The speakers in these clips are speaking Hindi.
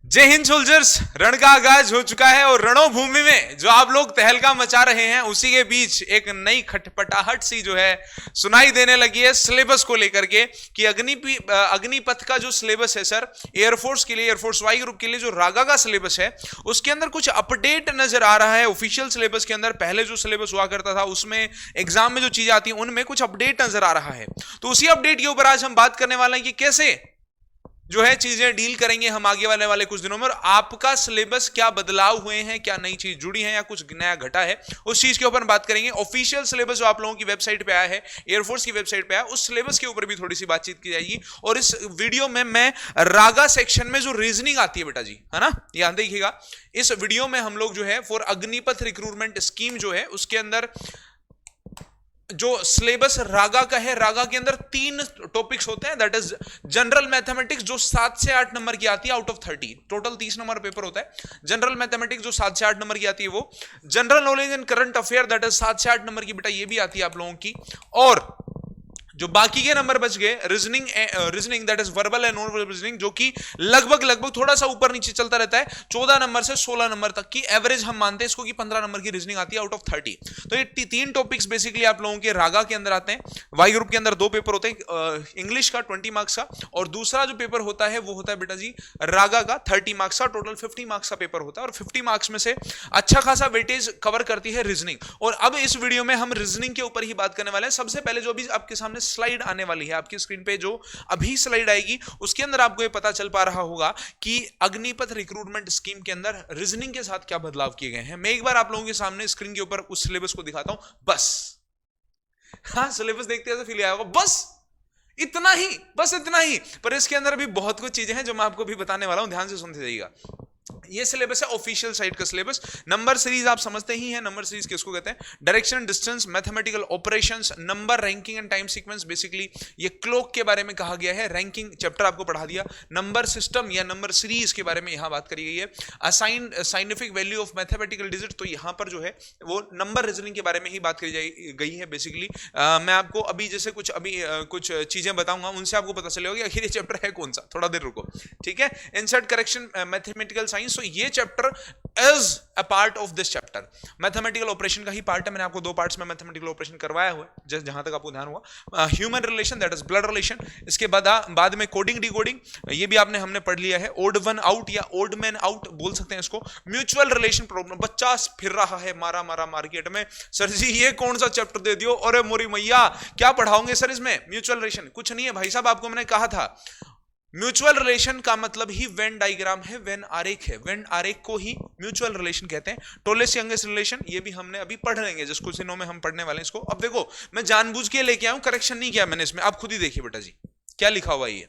जय हिंद सोल्जर्स। रण का आगाज हो चुका है और रणोभूमि में जो आप लोग तहलका मचा रहे हैं उसी के बीच एक नई खटपटाहट सी जो है सुनाई देने लगी है सिलेबस को लेकर के कि अग्निपथ का जो सिलेबस है सर, एयरफोर्स के लिए, एयरफोर्स वाई ग्रुप के लिए जो रागा का सिलेबस है उसके अंदर कुछ अपडेट नजर आ रहा है। ऑफिशियल सिलेबस के अंदर पहले जो सिलेबस हुआ करता था उसमें एग्जाम में जो चीजें आती हैं उनमें कुछ अपडेट नजर आ रहा है। तो उसी अपडेट के ऊपर आज हम बात करने वाले हैं कि कैसे जो है चीजें डील करेंगे हम आगे वाले कुछ दिनों में, और आपका सिलेबस क्या बदलाव हुए हैं, क्या नई चीज जुड़ी है या कुछ नया घटा है, उस चीज के ऊपर बात करेंगे। ऑफिशियल सिलेबस जो आप लोगों की वेबसाइट पे आया है, एयरफोर्स की वेबसाइट पे आया, उस सिलेबस के ऊपर भी थोड़ी सी बातचीत की जाएगी। और इस वीडियो में मैं रागा सेक्शन में जो रीजनिंग आती है बेटा जी, है ना, ध्यान देखिएगा। इस वीडियो में हम लोग जो है फॉर अग्निपथ रिक्रूटमेंट स्कीम जो है उसके अंदर जो सिलेबस रागा का है, रागा के अंदर 3 टॉपिक्स होते हैं। दैट इज जनरल मैथमेटिक्स जो 7 से 8 नंबर की आती है out of 30, total 30 number paper होता है। जनरल मैथमेटिक्स जो 7 से 8 नंबर की आती है वो, general knowledge and current affair that is 7 से 8 नंबर की बेटा, ये भी आती है आप लोगों की। और जो बाकी के नंबर बच गए reasoning that is verbal and non verbal reasoning, जो कि लगभग थोड़ा सा ऊपर नीचे चलता रहता है, 14 नंबर से 16 नंबर तक की एवरेज हम मानते हैं इसको कि 15 नंबर की रीजनिंग आती है आउट ऑफ 30। तो ये 3 टॉपिक्स बेसिकली आप लोगों के रागा के अंदर आते हैं। वाई ग्रुप के अंदर 2 पेपर होते हैं, इंग्लिश का 20 मार्क्स का, और दूसरा जो पेपर होता है वो होता है बेटा जी रागा का 30 मार्क्स का। टोटल 50 मार्क्स का पेपर होता है और 50 मार्क्स में से अच्छा खासा वेटेज कवर करती है रीजनिंग। और अब इस वीडियो में हम रीजनिंग के ऊपर ही बात करने वाले हैं। सबसे पहले जो भी आपके सामने स्लाइड आने वाली है, आपकी स्क्रीन पे जो अभी स्लाइड आएगी उसके अंदर आपको ये पता चल पा रहा होगा कि अग्निपथ रिक्रूटमेंट स्कीम के अंदर रीजनिंग के साथ क्या बदलाव किए गए हैं। मैं एक बार आप लोगों के सामने स्क्रीन के ऊपर उस सिलेबस को दिखाता हूं बस। हाँ, सिलेबस देखते हैं तो फील आया होगा, बस इतना ही, बस इतना ही। पर इसके अंदर भी बहुत कुछ चीजें हैं जो मैं आपको भी बताने वाला हूं, ध्यान से सुनते जाइएगा। ये सिलेबस है ऑफिशियल साइट का सिलेबस। नंबर सीरीज आप समझते ही हैं, नंबर सीरीज किसको कहते हैं? Direction, distance, mathematical operations, number, ranking and time sequence. Basically ये क्लॉक के बारे में कहा गया है। रैंकिंग चैप्टर आपको पढ़ा दिया। नंबर सिस्टम या नंबर सीरीज के बारे में यहां बात करी गई है। Assign scientific value of mathematical digit, तो यहां पर जो है वो नंबर रीजनिंग के बारे में ही बात करी गई है। बेसिकली मैं आपको अभी जैसे कुछ चीजें बताऊंगा उनसे आपको पता चलेगा कि आखिर ये चैप्टर है कौन सा। थोड़ा देर रुको, ठीक है। इंसर्ट, करेक्शन, मैथमेटिकल साइंस, तो ये chapter is a part of this chapter. Mathematical operation का ही पार्ट है। मैंने आपको 2 पार्ट्स में मैथमेटिकल ऑपरेशन करवाया हुआ है जहां तक आपको ध्यान हुआ। Human relation that is blood relation. इसके बाद में कोडिंग, डिकोडिंग, ये भी हमने पढ़ लिया है। ओड वन आउट या ओड मैन आउट बोल सकते हैं इसको। म्यूचुअल रिलेशन प्रॉब्लम, बच्चा फिर रहा है मारा मार्केट में, सर जी ये कौन सा चैप्टर दे दियो, अरे मोरी मैया क्या पढ़ाओगे सर इसमें? म्यूचुअल रिलेशन कुछ नहीं है भाई साहब, आपको मैंने कहा था म्यूचुअल रिलेशन का मतलब ही वेन डायग्राम है, वेन आरेख है। वेन आरेख को ही म्यूचुअल रिलेशन कहते हैं। टोलेस्ट यंगेस्ट रिलेशन, ये भी हमने अभी पढ़ लेंगे, जिस कुछ दिनों में हम पढ़ने वाले हैं इसको। अब देखो मैं जानबूझ के लेके आऊं, करेक्शन नहीं किया मैंने इसमें। आप खुद ही देखिए बेटा जी क्या लिखा हुआ है,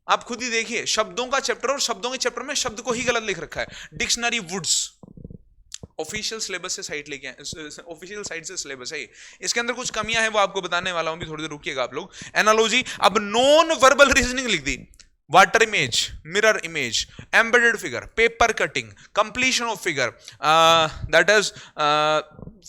आप खुद ही देखिए। शब्दों का चैप्टर, और शब्दों के चैप्टर में शब्द को ही गलत लिख रखा है। डिक्शनरी वुड्स, ऑफिशियल सिलेबस से साइट लेके ऑफिशियल साइट से सिलेबस है। इसके अंदर कुछ कमियां हैं वो आपको बताने वाला हूं, भी थोड़ी देर रुकिएगा आप लोग। एनालॉजी, अब नॉन वर्बल रीजनिंग लिख दी। Water image, mirror image, embedded figure, paper cutting, completion of figure, that is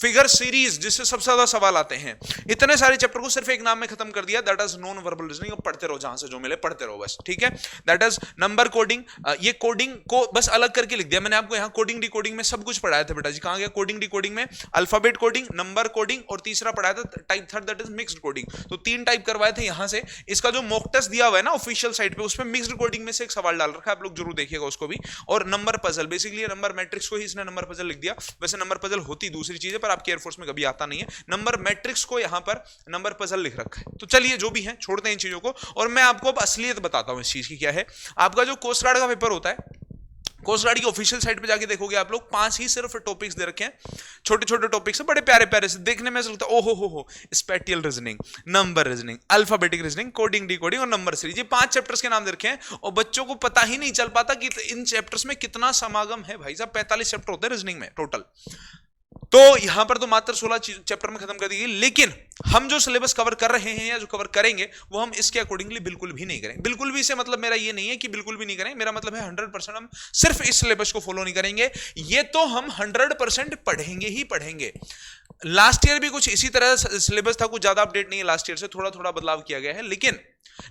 figure series, जिससे सबसे ज्यादा सवाल आते हैं। इतने सारे चैप्टर को सिर्फ एक नाम में खत्म कर दिया, that is non verbal reasoning. पढ़ते रहो, जहां से जो मिले पढ़ते रहो बस, ठीक है। दैट इज नंबर कोडिंग, ये कोडिंग को बस अलग करके लिख दिया मैंने आपको। यहाँ कोडिंग डिकोडिंग में सब कुछ पढ़ाया था बेटा जी। कहां गया कोडिंग डिकोडिंग में? अल्फाबेट कोडिंग, नंबर कोडिंग, और तीसरा पढ़ाया था type third that is mixed coding. तो 3 टाइप करवाए थे यहां से। इसका जो मॉक टेस्ट दिया हुआ है ना ऑफिशियल साइट पे, उसमें मिक्स्ड कोडिंग में से एक सवाल डाल रखा है, आप लोग जरूर देखिएगा उसको भी। और number puzzle, basically number matrix को ही इसने नंबर पजल लिख दिया। वैसे नंबर पजल होती दूसरी चीज है, पर आपके एयरफोर्स में कभी आता नहीं है। नंबर मैट्रिक्स को यहां पर नंबर पजल लिख रखा है। तो चलिए जो भी है छोड़ते हैं इन चीजों को, और मैं आपको अब असलियत बताता हूं इस चीज की क्या है। आपका जो कोस्ट गार्ड का पेपर होता है, कोस्ट गार्ड की ऑफिशियल साइट पे जाके देखोगे आप लोग 5 ही सिर्फ टॉपिक्स दे रखे हैं। छोटे छोटे टॉपिक्स हैं, बड़े प्यारे प्यारे से, देखने में ऐसा लगता है ओहो हो, spatial reasoning, number reasoning, alphabetic reasoning, coding decoding और नंबर सीरीज। ये 5 चैप्टर्स के नाम दे रखे हैं, और बच्चों को पता ही नहीं चल पाता कि इन चैप्टर्स में कितना समागम है। भाई साहब 45 चैप्टर होते हैं रीजनिंग में टोटल। तो यहां पर तो मात्र 16 चैप्टर में खत्म कर दी गई। लेकिन हम जो सिलेबस कवर कर रहे हैं या जो कवर करेंगे वो हम इसके अकॉर्डिंगली बिल्कुल भी नहीं करेंगे। बिल्कुल भी से मतलब मेरा ये नहीं है कि बिल्कुल भी नहीं करेंगे, मेरा मतलब है 100% हम सिर्फ इस सिलेबस को फॉलो नहीं करेंगे, ये तो हम 100% पढ़ेंगे ही पढ़ेंगे। लास्ट ईयर भी कुछ इसी तरह सिलेबस था, कुछ ज्यादा अपडेट नहीं है, लास्ट ईयर से थोड़ा थोड़ा बदलाव किया गया है, लेकिन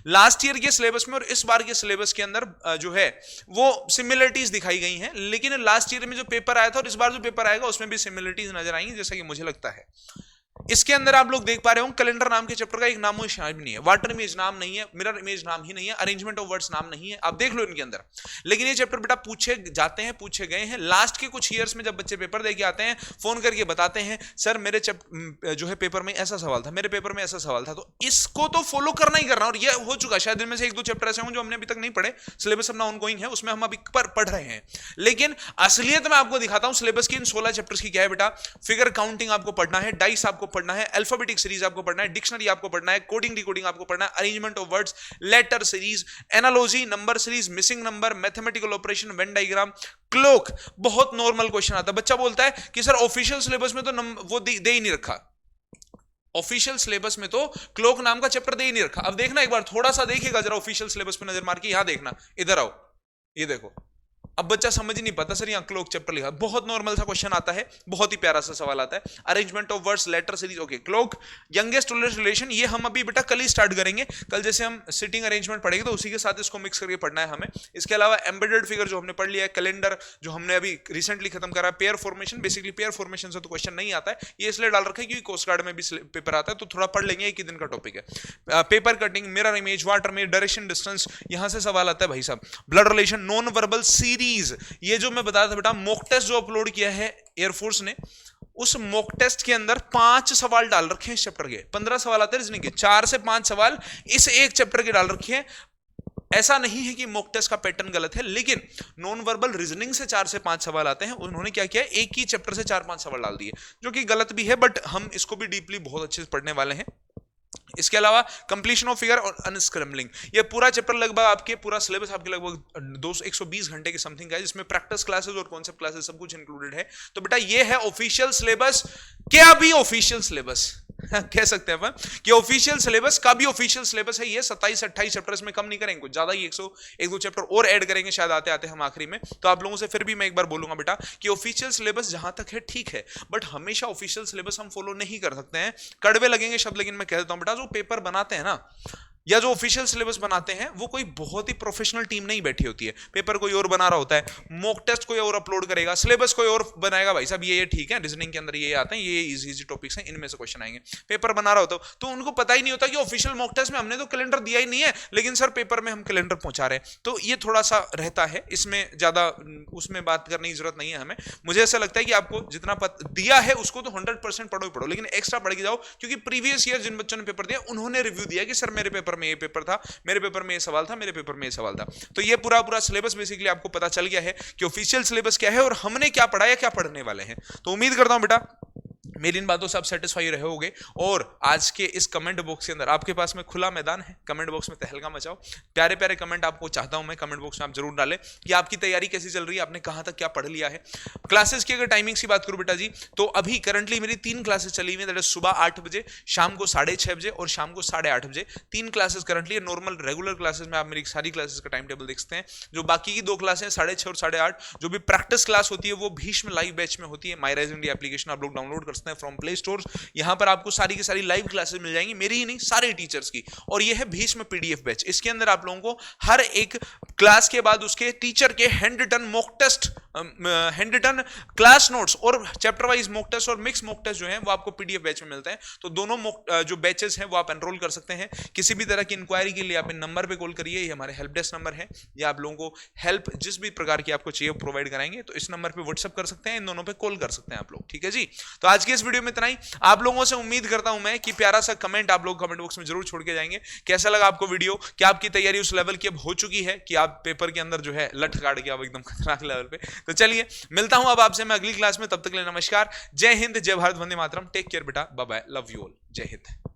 लास्ट ईयर के सिलेबस में और इस बार के सिलेबस के अंदर जो है वो सिमिलरिटीज दिखाई गई हैं। लेकिन लास्ट ईयर में जो पेपर आया था और इस बार जो पेपर आएगा उसमें भी सिमिलरिटीज नजर आएंगी, जैसा कि मुझे लगता है। इसके अंदर आप लोग देख पा रहे हो कैलेंडर नाम के चैप्टर का एक नामो निशान भी नहीं है, वाटर इमेज नाम नहीं है, मिरर इमेज नाम ही नहीं है, अरेंजमेंट ऑफ वर्ड्स नाम नहीं है, आप देख लो इनके अंदर। लेकिन ये चैप्टर बेटा पूछे जाते हैं, पूछे गए हैं। लास्ट के कुछ ईयर्स में जब बच्चे पेपर देके आते हैं, फोन करके बताते हैं सर मेरे जो है पेपर में ऐसा सवाल था, मेरे पेपर में ऐसा सवाल था। तो इसको तो फॉलो करना ही करना, और ये हो चुका। शायद इनमें से एक दो चैप्टर ऐसे हों जो हमने अभी तक नहीं पढ़े, सिलेबस अपना ऑनगोइंग है, उसमें हम अभी पढ़ रहे हैं। लेकिन असलियत में आपको दिखाता हूं सिलेबस की इन 16 चैप्टर्स की क्या है बेटा। फिगर काउंटिंग आपको पढ़ना है, डाइस आपको पढ़ना है, अल्फाबेटिक सीरीज आपको पढ़ना है, डिक्शनरी आपको पढ़ना है, कोडिंग डिकोडिंग आपको पढ़ना है, arrangement of words, letter series, analogy, number series, missing number, mathematical operation, Venn diagram, clock. बहुत नॉर्मल क्वेश्चन आता है, बच्चा बोलता है कि सर ऑफिशियल सिलेबस में तो वो दे ही नहीं रखा, ऑफिशियल सिलेबस में तो क्लोक नाम का चैप्टर दे ही नहीं रखा। अब देखना एक बार, थोड़ा सा देखिएगा जरा ऑफिशियल सिलेबस पे नजर मार के, यहां देखना, इधर आओ, ये देखो। अब बच्चा समझ ही नहीं पाता सर यहाँ क्लोक चैप्टर लिखा, बहुत नॉर्मल सा क्वेश्चन आता है, बहुत ही प्यारा सा सवाल आता है। Arrangement of words, letter series, okay. Clock, youngest oldest relation, ये हम अभी बेटा कल ही स्टार्ट करेंगे। कल जैसे हम सिटिंग अरेंजमेंट पढ़ेंगे तो उसी के साथ इसको मिक्स करके पढ़ना है हमें। इसके अलावा एम्बेडेड फिगर जो हमने पढ़ लिया है, कैलेंडर जो हमने अभी रिसेंटली खत्म करा है, pair formation, basically pair formation से तो क्वेश्चन नहीं आता है, ये इसलिए डाल रखा है क्योंकि कोस्ट गार्ड में भी पेपर आता है, तो थोड़ा पढ़ लेंगे, एक ही दिन का टॉपिक है। Paper cutting, mirror image, water image, direction distance, यहां से सवाल आता है भाई साहब। Blood relation, non verbal series, ये जो मैं बताया था बेटा, मॉक टेस्ट जो अपलोड किया है एयरफोर्स ने, उस मॉक टेस्ट के अंदर 5 सवाल डाल रखे हैं इस चैप्टर के। 15 सवाल आते हैं रीजनिंग के, 4 से 5 सवाल इस एक चैप्टर के डाल रखे हैं। ऐसा नहीं है कि मॉक टेस्ट का पैटर्न गलत है, लेकिन नॉन वर्बल रीजनिंग से 4 से 5 सवाल आते हैं, उन्होंने क्या किया, एक ही चैप्टर से 4-5 सवाल डाल दिए, जो कि गलत भी है, बट हम इसको भी डीपली बहुत अच्छे से पढ़ने वाले हैं। इसके अलावा कंप्लीशन ऑफ फिगर और अनस्क्रैम्बलिंग, ये पूरा चैप्टर लगभग आपके, पूरा सिलेबस आपके लगभग 120 घंटे के समथिंग का है, जिसमें प्रैक्टिस क्लासेस और कॉन्सेप्ट क्लासेस सब कुछ इंक्लूडेड है। तो बेटा ये है ऑफिशियल सिलेबस, क्या भी ऑफिशियल सिलेबस कह सकते हैं अपन कि ऑफिशियल सिलेबस का भी ऑफिशियल सिलेबस है ये। 27-28 चैप्टर इसमें कम नहीं करेंगे, कुछ ज्यादा ही 1-2 चैप्टर और ऐड करेंगे शायद आते आते हम आखिरी में। तो आप लोगों से फिर भी मैं एक बार बोलूंगा बेटा कि ऑफिशियल सिलेबस जहां तक है ठीक है, बट हमेशा ऑफिशियल सिलेबस हम फॉलो नहीं कर सकते हैं। कड़वे लगेंगे शब्द, लेकिन मैं कह देता हूं बेटा, जो पेपर बनाते हैं ना या जो ऑफिशियल सिलेबस बनाते हैं, वो कोई बहुत ही प्रोफेशनल टीम नहीं बैठी होती है। पेपर कोई और बना रहा होता है, मॉक टेस्ट कोई और अपलोड करेगा, सिलेबस कोई और बनाएगा, भाई साहब ये ठीक है, रीजनिंग के अंदर ये आते हैं, ये इजी टॉपिक्स हैं, इनमें से क्वेश्चन आएंगे। पेपर बना रहा होता है तो उनको पता ही नहीं होता कि ऑफिशियल मॉक टेस्ट में हमने तो कैलेंडर दिया ही नहीं है, लेकिन सर पेपर में हम कैलेंडर पहुंचा रहे हैं। तो ये थोड़ा सा रहता है, इसमें ज्यादा उसमें बात करने की जरूरत नहीं है हमें। मुझे ऐसा लगता है कि आपको जितना दिया है उसको तो 100% पढ़ो ही पढ़ो, लेकिन एक्स्ट्रा पढ़ के जाओ, क्योंकि प्रीवियस ईयर जिन बच्चों ने पेपर दिया उन्होंने रिव्यू दिया कि सर मेरे पेपर में ये पेपर था, मेरे पेपर में ये सवाल था, मेरे पेपर में ये सवाल था। तो ये पूरा सिलेबस बेसिकली आपको पता चल गया है कि ऑफिशियल सिलेबस क्या है और हमने क्या पढ़ा या क्या पढ़ने वाले हैं। तो उम्मीद करता हूं बेटा मेरी इन बातों से आप सेटिस्फाई रहे होगे, और आज के इस कमेंट बॉक्स के अंदर आपके पास में खुला मैदान है, कमेंट बॉक्स में तहलका मचाओ, प्यारे प्यारे कमेंट आपको चाहता हूं मैं कमेंट बॉक्स में आप जरूर डालें कि आपकी तैयारी कैसी चल रही है, आपने कहां तक क्या पढ़ लिया है। क्लासेस की अगर टाइमिंग्स की बात करूं बेटा जी, तो अभी करंटली मेरी 3 क्लासेस चली हुई है, सुबह 8 बजे, शाम को 6:30 बजे और शाम को 8:30 बजे। 3 क्लासेस करंटली है। नॉर्मल रेगुलर क्लासेस में आप मेरी सारी क्लासेस का टाइम टेबल देख सकते हैं। जो बाकी की 2 क्लासें 6:30 और 8:30, जो भी प्रैक्टिस क्लास होती है वो भीष्म लाइव बैच में होती है। माय राइज इंडिया एप्लीकेशन आप लोग डाउनलोड कर सकते हैं फ्रॉम प्ले स्टोर। यहां पर आपको सारी की सारी लाइव क्लासेस मिल जाएंगी, मेरी ही नहीं सारे टीचर्स की। और यह है भीष्म पीडीएफ बैच, इसके अंदर आप लोगों को हर एक क्लास के बाद उसके टीचर के handwritten mock test, handwritten class notes और चैप्टर वाइज मॉक टेस्ट और मिक्स मॉक टेस्ट जो है वो आपको पीडीएफ बैच में मिलते हैं। तो दोनों जो बैचेस हैं वो आप एनरोल कर सकते हैं। किसी भी तरह की इंक्वायरी के लिए आप इन नंबर पे कॉल करिए, ये हमारे हेल्प डेस्क नंबर है, या आप लोगों को हेल्प जिस भी प्रकार की आपको चाहिए प्रोवाइड कराएंगे। तो इस नंबर पे व्हाट्सएप कर सकते हैं, इन दोनों पे कॉल कर सकते हैं आप लोग, ठीक है जी। तो आज के इस वीडियो में इतना ही। आप लोगों से उम्मीद करता हूं मैं कि प्यारा सा कमेंट आप लोग कमेंट बॉक्स में जरूर छोड़ के जाएंगे। कैसा लगा आपको वीडियो, क्या आपकी तैयारी उस लेवल की अब हो चुकी है कि आप पेपर के अंदर जो है लठ काट के आप एकदम खतरनाक लेवल पे। तो चलिए मिलता हूं अब आपसे मैं अगली क्लास में, तब तक के लिए नमस्कार, जय हिंद, जय भारत, वंदे मातरम, टेक केयर बेटा, bye bye, love you all, जय हिंद।